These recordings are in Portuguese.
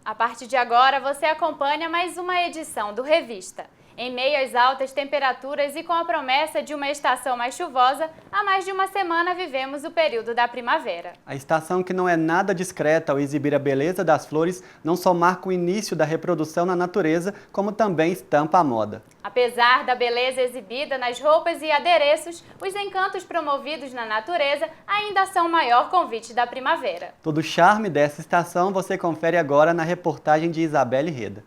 A partir de agora, você acompanha mais uma edição do Revista. Em meio às altas temperaturas e com a promessa de uma estação mais chuvosa, há mais de uma semana vivemos o período da primavera. A estação, que não é nada discreta ao exibir a beleza das flores, não só marca o início da reprodução na natureza, como também estampa a moda. Apesar da beleza exibida nas roupas e adereços, os encantos promovidos na natureza ainda são o maior convite da primavera. Todo o charme dessa estação você confere agora na reportagem de Isabelle Reda.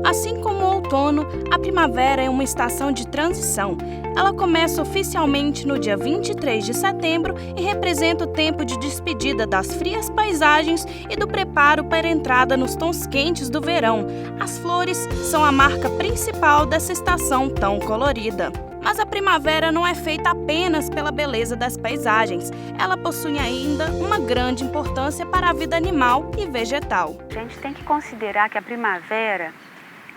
Assim como o outono, a primavera é uma estação de transição. Ela começa oficialmente no dia 23 de setembro e representa o tempo de despedida das frias paisagens e do preparo para a entrada nos tons quentes do verão. As flores são a marca principal dessa estação tão colorida. Mas a primavera não é feita apenas pela beleza das paisagens. Ela possui ainda uma grande importância para a vida animal e vegetal. A gente tem que considerar que a primavera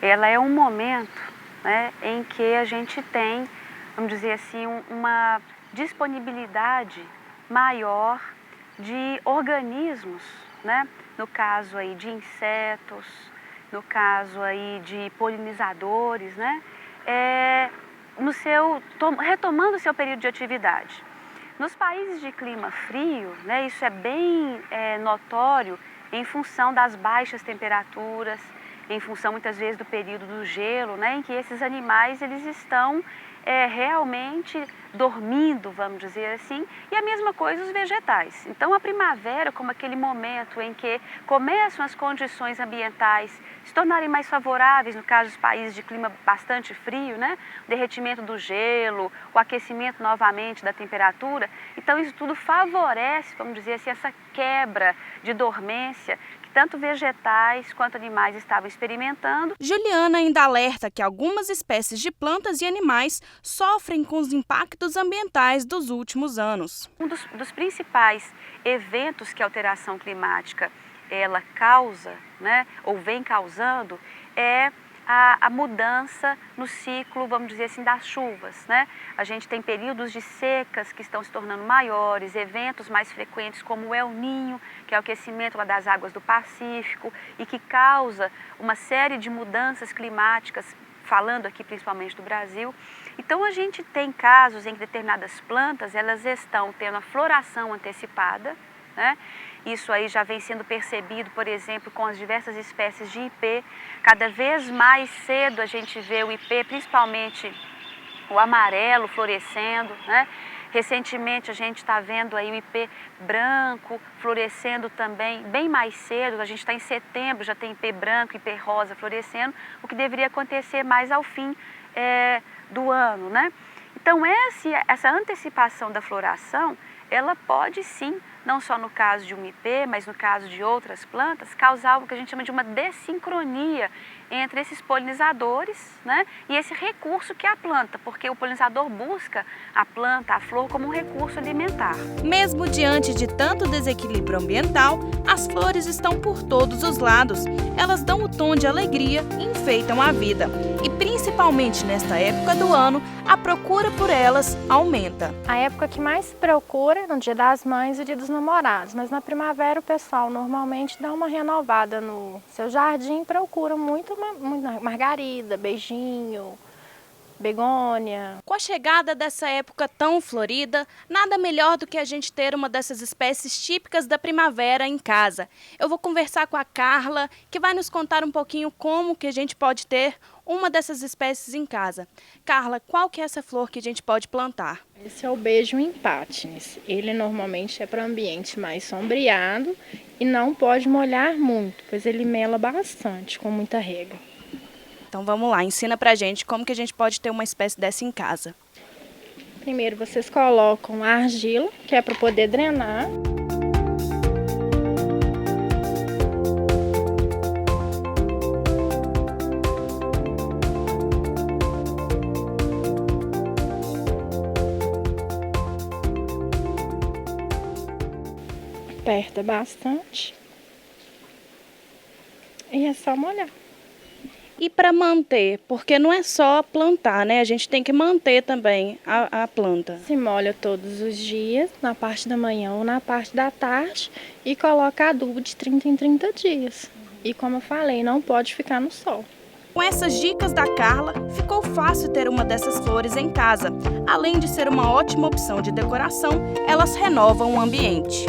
ela é um momento, né, em que a gente tem, vamos dizer assim, uma disponibilidade maior de organismos, né? No caso aí de insetos, no caso aí de polinizadores, né? Retomando o seu período de atividade. Nos países de clima frio, né, isso é bem notório em função das baixas temperaturas, em função muitas vezes do período do gelo, né, em que esses animais eles estão realmente dormindo, vamos dizer assim, e a mesma coisa os vegetais. Então a primavera, como aquele momento em que começam as condições ambientais se tornarem mais favoráveis, no caso dos países de clima bastante frio, né, o derretimento do gelo, o aquecimento novamente da temperatura, então isso tudo favorece, vamos dizer assim, essa quebra de dormência tanto vegetais quanto animais estavam experimentando. Juliana ainda alerta que algumas espécies de plantas e animais sofrem com os impactos ambientais dos últimos anos. Um dos principais eventos que a alteração climática ela causa, né, ou vem causando, é a mudança no ciclo, vamos dizer assim, das chuvas, né? A gente tem períodos de secas que estão se tornando maiores, eventos mais frequentes como o El Niño, que é o aquecimento lá das águas do Pacífico e que causa uma série de mudanças climáticas, falando aqui principalmente do Brasil. Então a gente tem casos em que determinadas plantas elas estão tendo a floração antecipada, né? Isso aí já vem sendo percebido, por exemplo, com as diversas espécies de ipê. Cada vez mais cedo a gente vê o ipê, principalmente o amarelo florescendo, né? Recentemente a gente está vendo aí o ipê branco florescendo também bem mais cedo. A gente está em setembro, já tem ipê branco, ipê rosa florescendo, o que deveria acontecer mais ao fim do ano, né? Então essa antecipação da floração, ela pode sim, não só no caso de um ipê, mas no caso de outras plantas, causar o que a gente chama de uma dessincronia entre esses polinizadores, né, e esse recurso que é a planta, porque o polinizador busca a planta, a flor, como um recurso alimentar. Mesmo diante de tanto desequilíbrio ambiental, as flores estão por todos os lados. Elas dão o tom de alegria e enfeitam a vida. E principalmente nesta época do ano, a procura por elas aumenta. A época que mais se procura é no Dia das Mães e Dia dos Namorados, mas na primavera o pessoal normalmente dá uma renovada no seu jardim e procura muito margarida, beijinho, begônia. Com a chegada dessa época tão florida, nada melhor do que a gente ter uma dessas espécies típicas da primavera em casa. Eu vou conversar com a Carla, que vai nos contar um pouquinho como que a gente pode ter uma dessas espécies em casa. Carla, qual que é essa flor que a gente pode plantar? Esse é o beijo empátinis. Ele normalmente é para ambiente mais sombreado e não pode molhar muito, pois ele mela bastante com muita rega. Então vamos lá, ensina pra gente como que a gente pode ter uma espécie dessa em casa. Primeiro vocês colocam a argila, que é para poder drenar. Aperta bastante. E é só molhar. E para manter, porque não é só plantar, né? A gente tem que manter também a planta. Se molha todos os dias, na parte da manhã ou na parte da tarde, e coloca adubo de 30 em 30 dias. E como eu falei, não pode ficar no sol. Com essas dicas da Carla, ficou fácil ter uma dessas flores em casa. Além de ser uma ótima opção de decoração, elas renovam o ambiente.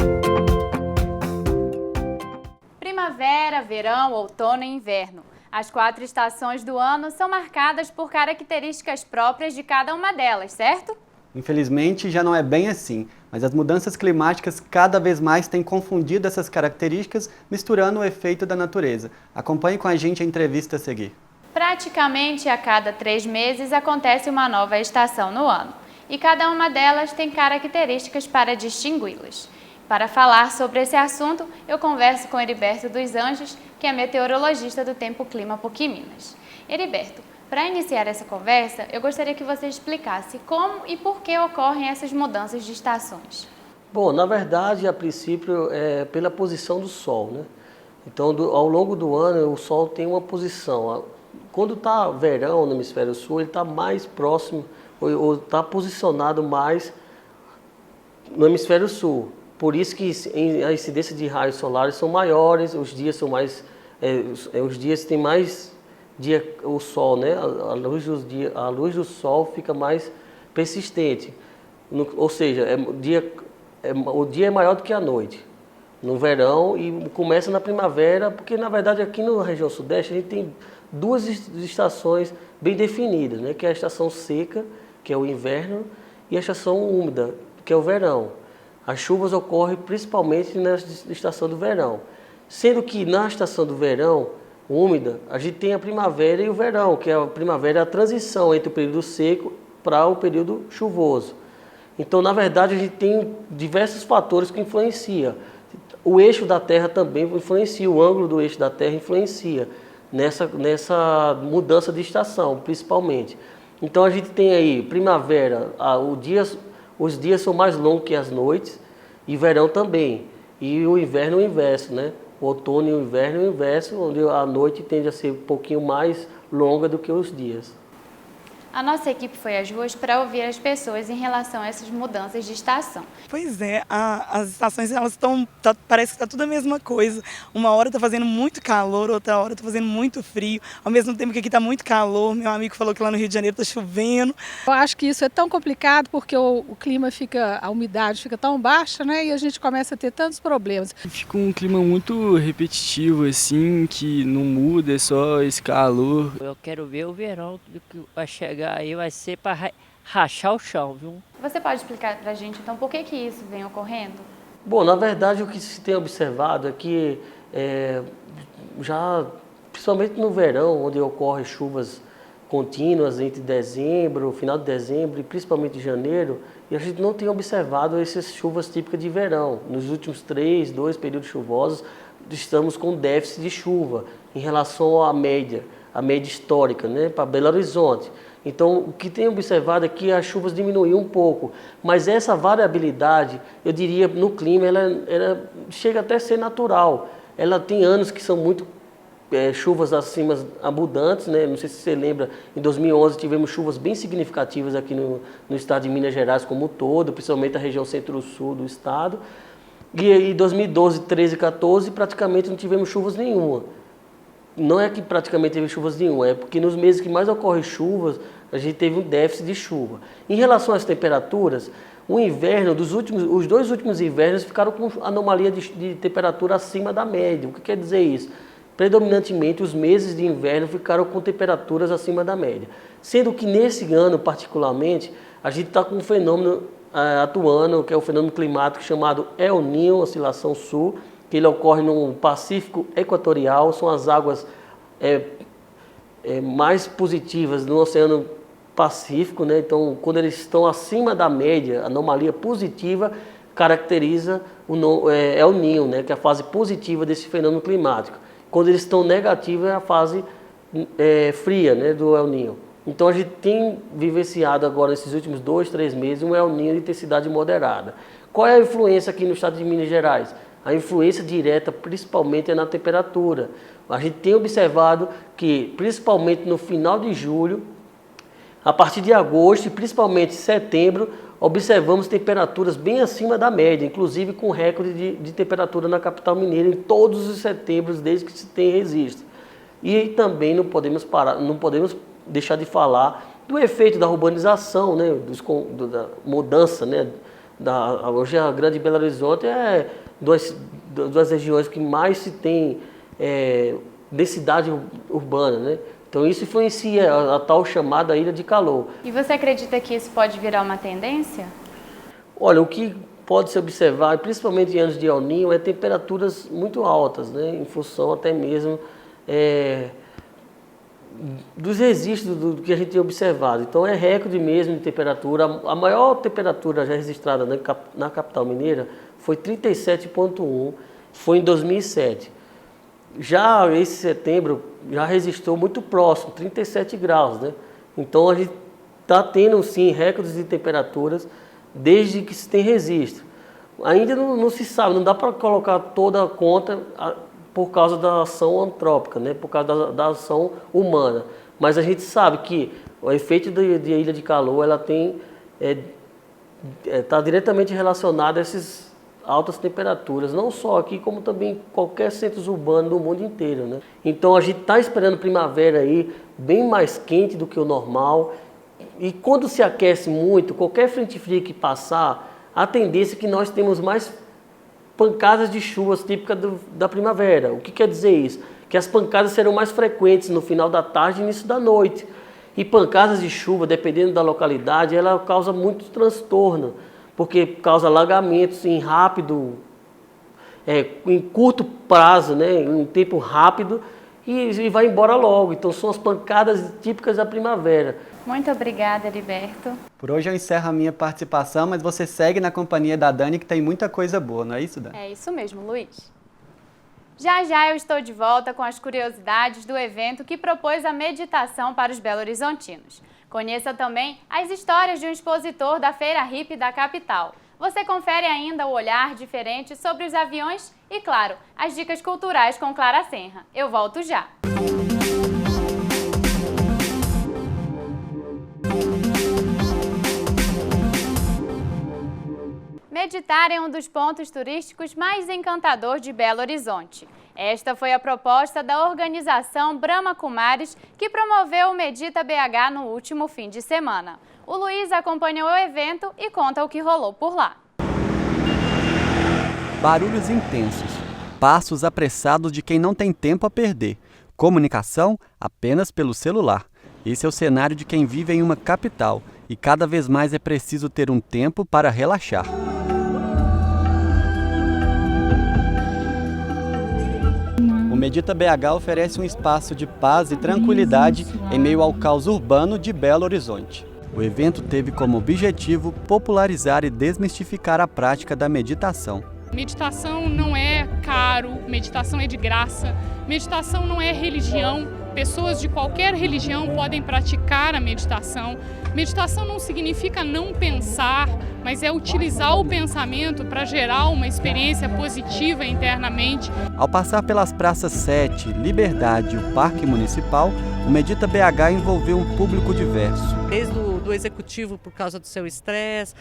Primavera, verão, outono e inverno. As 4 estações do ano são marcadas por características próprias de cada uma delas, certo? Infelizmente, já não é bem assim, mas as mudanças climáticas cada vez mais têm confundido essas características, misturando o efeito da natureza. Acompanhe com a gente a entrevista a seguir. Praticamente a cada 3 meses acontece uma nova estação no ano, e cada uma delas tem características para distingui-las. Para falar sobre esse assunto, eu converso com Heriberto dos Anjos, que é meteorologista do Tempo Clima PUC Minas. Heriberto, para iniciar essa conversa, eu gostaria que você explicasse como e por que ocorrem essas mudanças de estações. Bom, na verdade, a princípio, é pela posição do Sol, né? Então, ao longo do ano, o Sol tem uma posição. Quando está verão no hemisfério sul, ele está mais próximo, ou está posicionado mais no hemisfério sul. Por isso que a incidência de raios solares são maiores, os dias são mais, os dias tem mais dia, o sol, né? A luz do sol fica mais persistente, ou seja, o dia é maior do que a noite no verão e começa na primavera, porque na verdade aqui na região sudeste a gente tem 2 estações bem definidas, né? Que é a estação seca, que é o inverno, e a estação úmida, que é o verão. As chuvas ocorrem principalmente na estação do verão, sendo que na estação do verão úmida, a gente tem a primavera e o verão, que a primavera é a transição entre o período seco para o período chuvoso. Então, na verdade, a gente tem diversos fatores que influenciam. O eixo da Terra também influencia, o ângulo do eixo da Terra influencia nessa mudança de estação, principalmente. Então, a gente tem aí primavera, os dias são mais longos que as noites, e verão também. E o inverno é o inverso, né? O outono e o inverno é o inverso, onde a noite tende a ser um pouquinho mais longa do que os dias. A nossa equipe foi às ruas para ouvir as pessoas em relação a essas mudanças de estação. Pois é, as estações elas parece que está tudo a mesma coisa. Uma hora está fazendo muito calor, outra hora está fazendo muito frio. Ao mesmo tempo que aqui está muito calor, meu amigo falou que lá no Rio de Janeiro está chovendo. Eu acho que isso é tão complicado porque o clima a umidade fica tão baixa, né? E a gente começa a ter tantos problemas. Fica um clima muito repetitivo, assim, que não muda, é só esse calor. Eu quero ver o verão do que vai chegar aí, vai ser para rachar o chão, viu? Você pode explicar para a gente, então, por que isso vem ocorrendo? Bom, na verdade, o que se tem observado é que, principalmente no verão, onde ocorrem chuvas contínuas entre dezembro, final de dezembro e principalmente janeiro, e a gente não tem observado essas chuvas típicas de verão. Nos últimos 2 períodos chuvosos, estamos com déficit de chuva em relação à média histórica, né, para Belo Horizonte. Então, o que tem observado é que as chuvas diminuíram um pouco, mas essa variabilidade, eu diria, no clima, ela chega até a ser natural. Ela tem anos que são muito chuvas acima abundantes, né? Não sei se você lembra, em 2011 tivemos chuvas bem significativas aqui no estado de Minas Gerais como um todo, principalmente a região centro-sul do estado. E em 2012, 13 e 14 praticamente não tivemos chuvas nenhuma. Não é que praticamente teve chuvas nenhuma, é porque nos meses que mais ocorrem chuvas, a gente teve um déficit de chuva. Em relação às temperaturas, o inverno, os 2 últimos invernos ficaram com anomalia de temperatura acima da média. O que quer dizer isso? Predominantemente, os meses de inverno ficaram com temperaturas acima da média. Sendo que nesse ano, particularmente, a gente está com um fenômeno atuando, que é o fenômeno climático chamado El Niño, oscilação sul, que ele ocorre no Pacífico Equatorial, são as águas mais positivas no Oceano Pacífico, né? Então, quando eles estão acima da média, a anomalia positiva caracteriza o El Niño, né? Que é a fase positiva desse fenômeno climático. Quando eles estão negativos, é a fase fria, né, do El Niño. Então, a gente tem vivenciado agora, nesses últimos 2, 3 meses, um El Niño de intensidade moderada. Qual é a influência aqui no estado de Minas Gerais? A influência direta, principalmente, é na temperatura. A gente tem observado que, principalmente no final de julho, a partir de agosto e principalmente setembro, observamos temperaturas bem acima da média, inclusive com recorde de temperatura na capital mineira em todos os setembros desde que se tem registro. E também não podemos deixar de falar do efeito da urbanização, né, da mudança, né, hoje a Grande Belo Horizonte é das regiões que mais se tem densidade urbana, né? Então isso influencia a tal chamada ilha de calor. E você acredita que isso pode virar uma tendência? Olha, o que pode se observar, principalmente em anos de El Niño, é temperaturas muito altas, né, em função até mesmo dos registros do que a gente tem observado. Então é recorde mesmo de temperatura. A maior temperatura já registrada na capital mineira foi 37,1, foi em 2007. Já esse setembro já registrou muito próximo, 37 graus, né? Então a gente está tendo sim recordes de temperaturas desde que se tem registro. Ainda não se sabe, não dá para colocar toda a conta por causa da ação antrópica, né? Por causa da ação humana. Mas a gente sabe que o efeito de ilha de calor ela está diretamente relacionado a essas altas temperaturas, não só aqui, como também em qualquer centro urbano do mundo inteiro, né? Então a gente está esperando primavera aí bem mais quente do que o normal. E quando se aquece muito, qualquer frente fria que passar, a tendência é que nós temos mais pancadas de chuvas típicas da primavera. O que quer dizer isso? Que as pancadas serão mais frequentes no final da tarde e início da noite. E pancadas de chuva, dependendo da localidade, ela causa muito transtorno, porque causa alagamentos em curto prazo, né, em tempo rápido, e vai embora logo. Então são as pancadas típicas da primavera. Muito obrigada, Heriberto. Por hoje eu encerro a minha participação, mas você segue na companhia da Dani, que tem muita coisa boa, não é isso, Dani? É isso mesmo, Luiz. Já já eu estou de volta com as curiosidades do evento que propôs a meditação para os belo-horizontinos. Conheça também as histórias de um expositor da Feira Hippie da capital. Você confere ainda o olhar diferente sobre os aviões e, claro, as dicas culturais com Clara Senra. Eu volto já! Meditar é um dos pontos turísticos mais encantadores de Belo Horizonte. Esta foi a proposta da organização Brahma Kumaris, que promoveu o Medita BH no último fim de semana. O Luiz acompanhou o evento e conta o que rolou por lá. Barulhos intensos, passos apressados de quem não tem tempo a perder, comunicação apenas pelo celular. Esse é o cenário de quem vive em uma capital e cada vez mais é preciso ter um tempo para relaxar. O Medita BH oferece um espaço de paz e tranquilidade em meio ao caos urbano de Belo Horizonte. O evento teve como objetivo popularizar e desmistificar a prática da meditação. Meditação não é caro, meditação é de graça, meditação não é religião, pessoas de qualquer religião podem praticar a meditação. Meditação não significa não pensar, mas é utilizar o pensamento para gerar uma experiência positiva internamente. Ao passar pelas praças 7, Liberdade e o Parque Municipal, o Medita BH envolveu um público diverso. Desde do executivo por causa do seu estresse,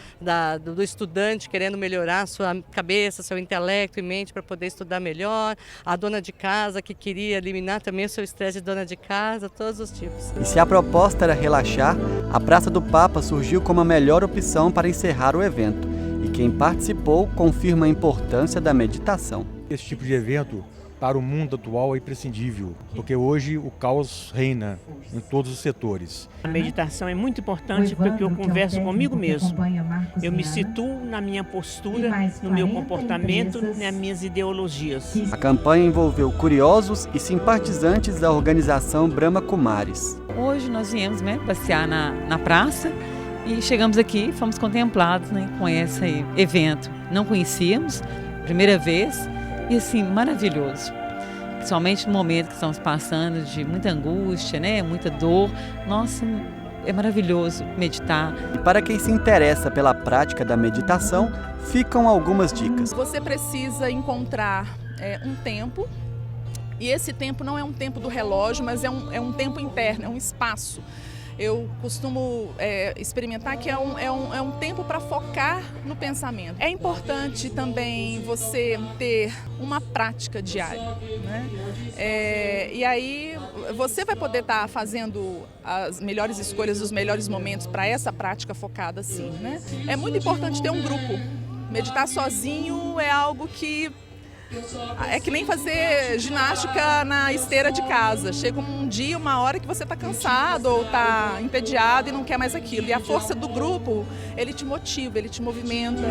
do estudante querendo melhorar sua cabeça, seu intelecto e mente para poder estudar melhor, a dona de casa que queria eliminar também o seu estresse de dona de casa, todos os tipos. E se a proposta era relaxar, a Praça do Papa surgiu como a melhor opção para encerrar o evento. E quem participou confirma a importância da meditação. Esse tipo de evento para o mundo atual é imprescindível, porque hoje o caos reina em todos os setores. A meditação é muito importante porque eu converso comigo mesmo. Eu me situo na minha postura, no meu comportamento, nas minhas ideologias. A campanha envolveu curiosos e simpatizantes da organização Brahma Kumaris. Hoje nós viemos passear na praça e chegamos aqui, fomos contemplados com esse evento. Não conhecíamos, primeira vez. E assim, maravilhoso, principalmente no momento que estamos passando de muita angústia, muita dor. Nossa, é maravilhoso meditar. E para quem se interessa pela prática da meditação, ficam algumas dicas. Você precisa encontrar um tempo, e esse tempo não é um tempo do relógio, mas é um tempo interno, é um espaço. eu costumo experimentar que é um tempo para focar no pensamento. É importante também você ter uma prática diária, né? E aí você vai poder estar fazendo as melhores escolhas, os melhores momentos para essa prática focada assim, né? É muito importante ter um grupo. Meditar sozinho é algo que é que nem fazer ginástica na esteira de casa. Chega um dia, uma hora que você está cansado ou está entediado e não quer mais aquilo. E a força do grupo, ele te motiva, ele te movimenta.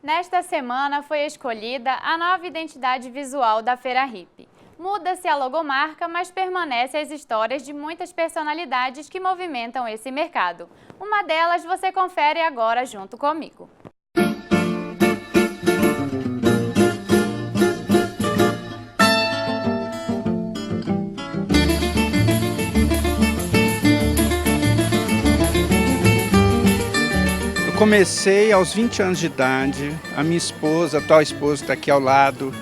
Nesta semana foi escolhida a nova identidade visual da Feira Hippie. Muda-se a logomarca, mas permanece as histórias de muitas personalidades que movimentam esse mercado. Uma delas você confere agora junto comigo. Comecei aos 20 anos de idade, a minha esposa, a atual esposa está aqui ao lado,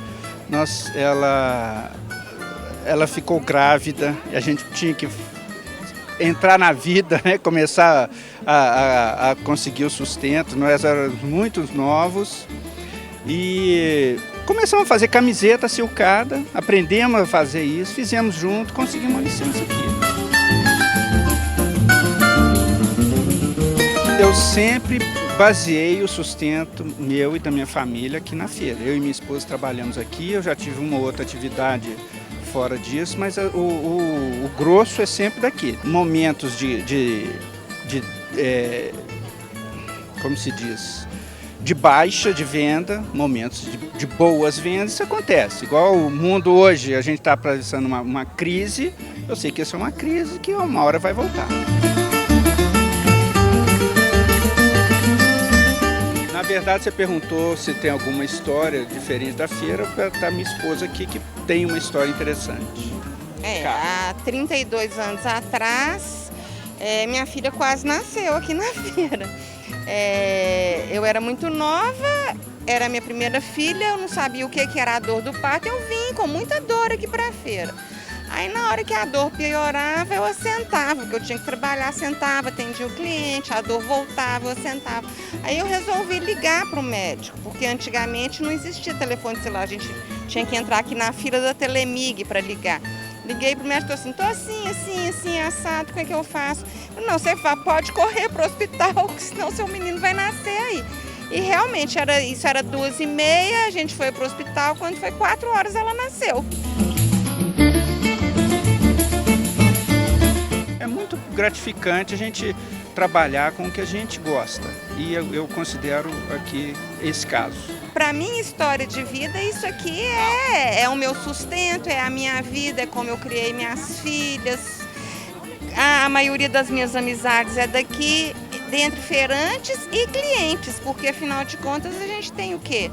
ela ficou grávida e a gente tinha que entrar na vida, né? Começar a conseguir o sustento. Nós éramos muito novos e começamos a fazer camiseta silcada, aprendemos a fazer isso, fizemos junto, conseguimos uma licença aqui. Eu sempre baseei o sustento meu e da minha família aqui na feira. Eu e minha esposa trabalhamos aqui, eu já tive uma outra atividade fora disso, mas o grosso é sempre daqui. Momentos como se diz, de baixa de venda, momentos de boas vendas, isso acontece. Igual o mundo hoje, a gente está atravessando uma crise, eu sei que essa é uma crise que uma hora vai voltar. Na verdade, você perguntou se tem alguma história diferente da feira, para tá minha esposa aqui que tem uma história interessante. Há 32 anos atrás, minha filha quase nasceu aqui na feira. Eu era muito nova, era minha primeira filha, eu não sabia o que era a dor do parto, eu vim com muita dor aqui para a feira. Aí na hora que a dor piorava, eu assentava, porque eu tinha que trabalhar, sentava, atendia o cliente, a dor voltava, eu assentava. Aí eu resolvi ligar para o médico, porque antigamente não existia telefone celular, a gente tinha que entrar aqui na fila da Telemig para ligar. Liguei para o médico, assim, tô assim, assado, como é que eu faço? Não, você pode correr para o hospital, senão seu menino vai nascer aí. E realmente, isso era 2h30, a gente foi para o hospital, quando foi 4 horas ela nasceu. É muito gratificante a gente trabalhar com o que a gente gosta e eu considero aqui esse caso. Para minha história de vida, isso aqui é o meu sustento, é a minha vida, é como eu criei minhas filhas. A maioria das minhas amizades é daqui, dentre feirantes e clientes, porque afinal de contas a gente tem o quê?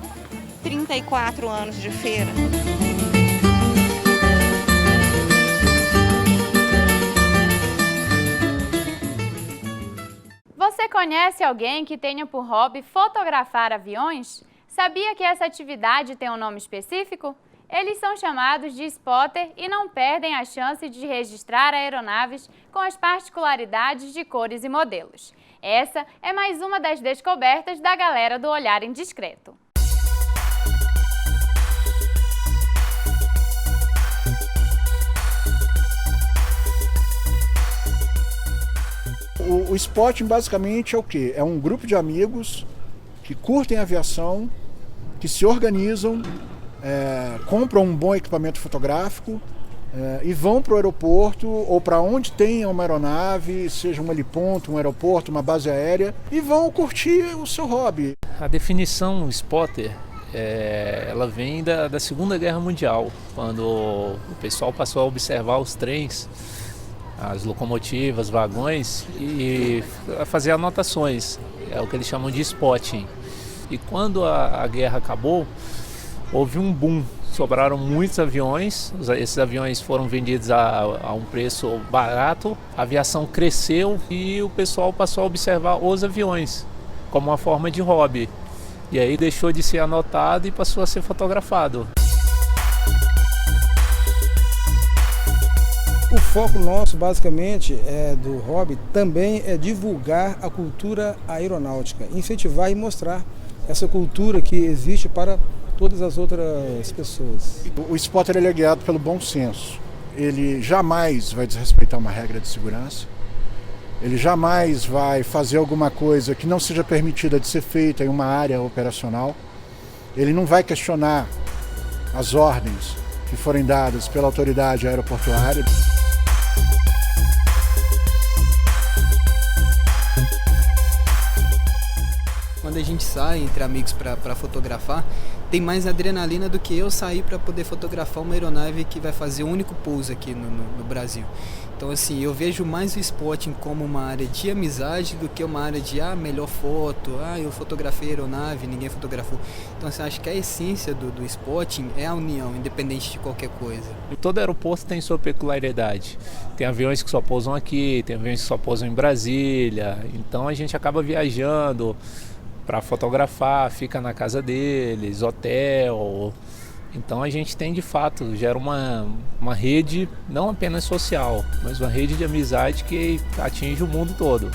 34 anos de feira. Você conhece alguém que tenha por hobby fotografar aviões? Sabia que essa atividade tem um nome específico? Eles são chamados de spotter e não perdem a chance de registrar aeronaves com as particularidades de cores e modelos. Essa é mais uma das descobertas da galera do Olhar Indiscreto. O spotting basicamente é o quê? É um grupo de amigos que curtem aviação, que se organizam, compram um bom equipamento fotográfico e vão para o aeroporto ou para onde tenha uma aeronave, seja um heliponto, um aeroporto, uma base aérea, e vão curtir o seu hobby. A definição spotter, ela vem da Segunda Guerra Mundial, quando o pessoal passou a observar os trens, as locomotivas, vagões e fazer anotações, é o que eles chamam de spotting. E quando a guerra acabou, houve um boom sobraram muitos aviões, esses aviões foram vendidos a um preço barato, a aviação cresceu e o pessoal passou a observar os aviões como uma forma de hobby. E aí deixou de ser anotado e passou a ser fotografado. O foco nosso, basicamente, do hobby também é divulgar a cultura aeronáutica, incentivar e mostrar essa cultura que existe para todas as outras pessoas. O spotter ele é guiado pelo bom senso. Ele jamais vai desrespeitar uma regra de segurança. Ele jamais vai fazer alguma coisa que não seja permitida de ser feita em uma área operacional. Ele não vai questionar as ordens que forem dadas pela autoridade aeroportuária. Quando a gente sai entre amigos para fotografar, tem mais adrenalina do que eu sair para poder fotografar uma aeronave que vai fazer o único pouso aqui no Brasil. Então, assim, eu vejo mais o spotting como uma área de amizade do que uma área de melhor foto, eu fotografei a aeronave, ninguém fotografou. Então, assim, acho que a essência do spotting é a união, independente de qualquer coisa. Todo aeroporto tem sua peculiaridade. Tem aviões que só pousam aqui, tem aviões que só pousam em Brasília. Então, a gente acaba viajando para fotografar, fica na casa deles, hotel. Então a gente tem de fato, gera uma rede não apenas social, mas uma rede de amizade que atinge o mundo todo.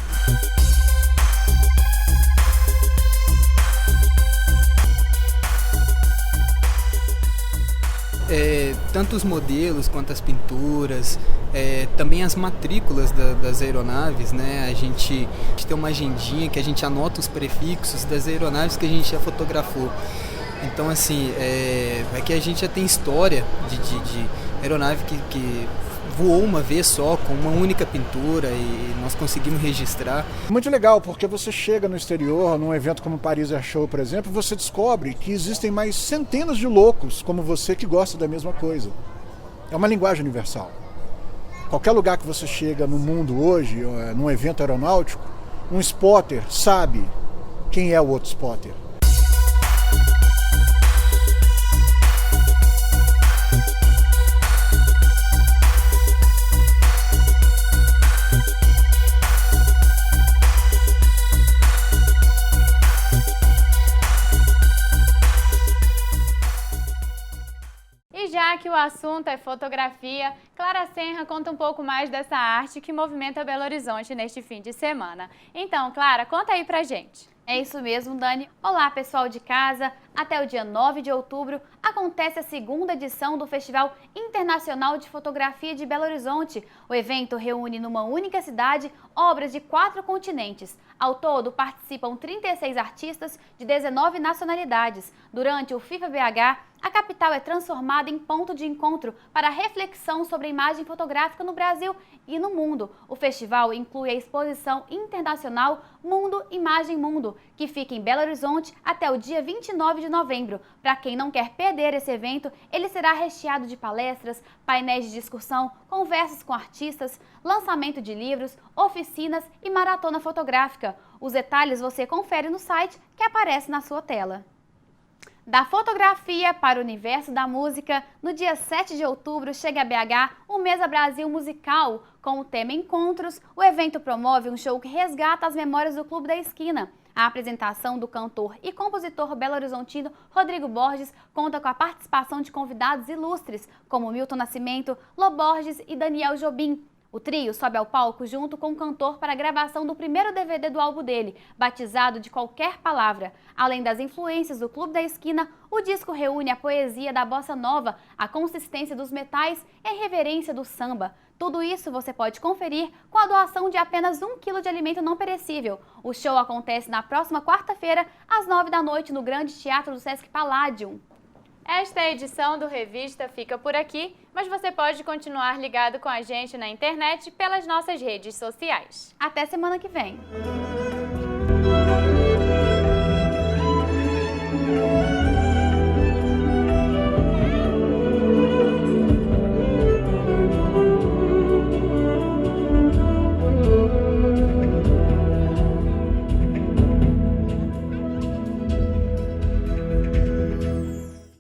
Tanto os modelos quanto as pinturas, também as matrículas das aeronaves, né? A gente tem uma agendinha que a gente anota os prefixos das aeronaves que a gente já fotografou. Então, assim, aqui a gente já tem história de aeronave que voou uma vez só, com uma única pintura, e nós conseguimos registrar. Muito legal, porque você chega no exterior, num evento como o Paris Air Show, por exemplo, você descobre que existem mais centenas de loucos como você que gostam da mesma coisa. É uma linguagem universal. Qualquer lugar que você chega no mundo hoje, num evento aeronáutico, um spotter sabe quem é o outro spotter. Já que o assunto é fotografia, Clara Senra conta um pouco mais dessa arte que movimenta Belo Horizonte neste fim de semana. Então, Clara, conta aí pra gente. É isso mesmo, Dani. Olá, pessoal de casa. Até o dia 9 de outubro acontece a segunda edição do Festival Internacional de Fotografia de Belo Horizonte. O evento reúne numa única cidade obras de 4 continentes. Ao todo, participam 36 artistas de 19 nacionalidades. Durante o FIFA BH, a capital é transformada em ponto de encontro para reflexão sobre a imagem fotográfica no Brasil e no mundo. O festival inclui a exposição internacional Mundo, Imagem, Mundo, que fica em Belo Horizonte até o dia 29 de novembro. Para quem não quer perder esse evento, ele será recheado de palestras, painéis de discussão, conversas com artistas, lançamento de livros, oficinas e maratona fotográfica. Os detalhes você confere no site que aparece na sua tela. Da fotografia para o universo da música, no dia 7 de outubro chega a BH o Mesa Brasil Musical. Com o tema Encontros, o evento promove um show que resgata as memórias do Clube da Esquina. A apresentação do cantor e compositor belo-horizontino Rodrigo Borges conta com a participação de convidados ilustres, como Milton Nascimento, Lô Borges e Daniel Jobim. O trio sobe ao palco junto com o cantor para a gravação do primeiro DVD do álbum dele, batizado de Qualquer Palavra. Além das influências do Clube da Esquina, o disco reúne a poesia da bossa nova, a consistência dos metais e a irreverência do samba. Tudo isso você pode conferir com a doação de apenas 1 quilo de alimento não perecível. O show acontece na próxima quarta-feira, às 9 da noite, no Grande Teatro do Sesc Palladium. Esta edição do Revista fica por aqui, mas você pode continuar ligado com a gente na internet pelas nossas redes sociais. Até semana que vem!